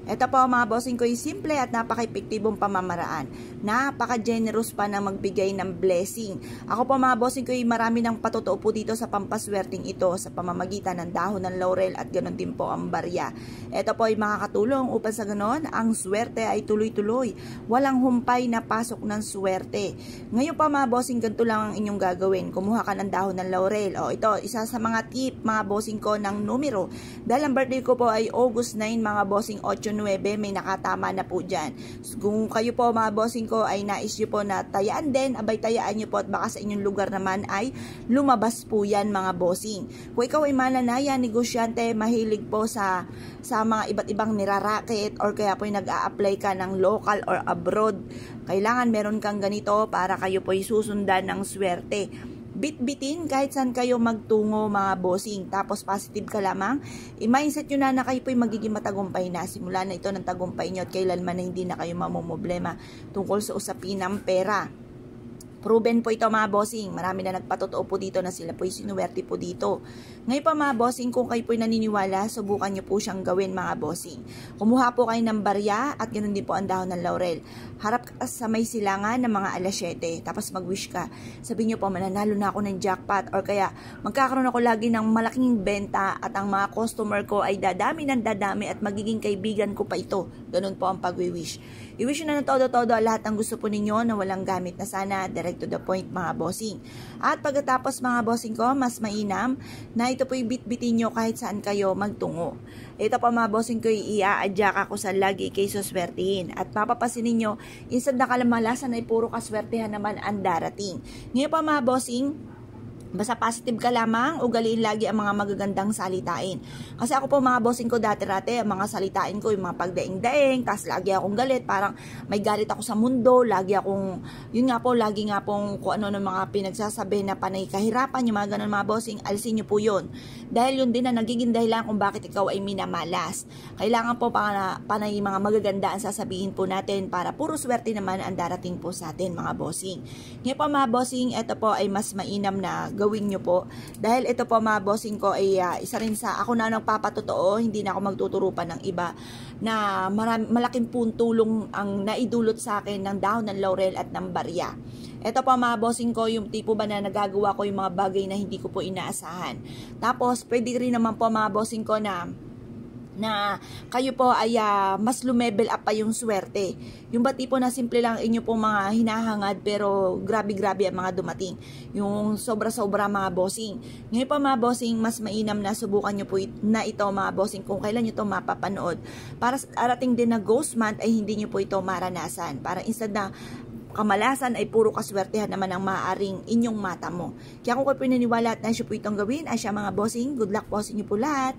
Ito po mga bossing ko, simple at napaka-epektibong pamamaraan. Napaka-generous pa na magbigay ng blessing. Ako po mga bossing ko, marami ng patotoo po dito sa pampaswerting ito sa pamamagitan ng dahon ng laurel at ganoon din po ang barya. Ito po ay makakatulong upang sa ganoon ang swerte ay tuloy-tuloy. Walang humpay na pasok ng swerte. Ngayon po mga bossing, ganito lang ang inyong gagawin. Kumuha ka ng dahon ng laurel. O ito, isa sa mga tip mga bossing ko ng numero. Dahil ang birthday ko po ay August 9 mga bossing 8-9, may nakatama na po dyan. So, kung kayo po mga bossing ko ay nais nyo po na tayaan din, abay tayaan nyo po at baka sa inyong lugar naman ay lumabas po yan mga bossing. Kung ikaw ay mananaya, negosyante, mahilig po sa mga iba't ibang niraraket or kaya po ay nag-a-apply ka ng local or abroad, kailangan meron kang ganito para kayo po ay susundan ng swerte. Bit-bitin kahit saan kayo magtungo mga bossing. Tapos positive ka lamang. I-mindset nyo na kayo po ay magiging matagumpay na. Simula na ito ng tagumpay nyo at kailanman na hindi na kayo mamumblema tungkol sa usapin ng pera. Proven po ito mga bossing. Marami na nagpatotoo po dito na sila po yung sinuwerte po dito. Ngayon pa mga bossing, kung kayo po naniniwala, subukan nyo po siyang gawin mga bossing. Kumuha po kayo ng barya at ganoon din po ang dahon ng laurel. Harap ka sa may silangan ng mga alas 7. Tapos mag-wish ka. Sabihin nyo po, mananalo na ako ng jackpot or kaya magkakaroon ako lagi ng malaking benta at ang mga customer ko ay dadami ng dadami at magiging kaibigan ko pa ito. Ganun po ang pag-wish. I-wish nyo na ng todo-todo lahat ng gusto po ninyo na walang gamit na sana, direct to the point mga bossing. At pagkatapos mga bossing ko, mas mainam na ito po ibit-bitin nyo kahit saan kayo magtungo. Ito po mga bossing ko, i-a-adjust ako sa lagi kayo suswertihin. At papapasin ninyo, instead na kalamalasan ay puro kaswertihan naman ang darating. Ngayon pa mga bossing, basta positive ka lamang, ugaliin lagi ang mga magagandang salitain. Kasi ako po mga bossing ko dati-rate, ang mga salitain ko, yung mga pagdaing-daing, tas lagi akong galit, parang may galit ako sa mundo, lagi akong, yun nga po, lagi nga pong kung ano ng mga pinagsasabi na panay kahirapan, yung mga ganun mga bossing, alisin nyo po yun. Dahil yun din na nagiging dahilan kung bakit ikaw ay minamalas. Kailangan po panay mga magaganda ang sasabihin po natin para puro swerte naman ang darating po sa atin mga bossing. Ngayon po mga bossing, ito po ay mas mainam na gawin nyo po. Dahil ito po mga bossing ko ay isa rin sa ako na nagpapatotoo, hindi na ako magtuturo pa ng iba na malaking tulong ang naidulot sa akin ng dahon ng laurel at ng barya. Ito po mga bossing ko, yung tipo ba na nagagawa ko yung mga bagay na hindi ko po inaasahan. Tapos pwede rin naman po mga bossing ko na kayo po ay mas lumevel up pa yung swerte. Yung ba tipo na simple lang inyo po mga hinahangad pero grabe-grabe ang mga dumating. Yung sobra-sobra mga bossing. Ngayon po mga bossing, mas mainam na subukan nyo po na ito mga bossing kung kailan nyo ito mapapanood. Para sa arating din na ghost month ay hindi nyo po ito maranasan. Para instead na kamalasan ay puro kaswertehan naman ang maaaring inyong mata mo. Kaya kung kayo pinaniwala at na siya po itong gawin, ay siya mga bossing, good luck po sa inyo po lahat.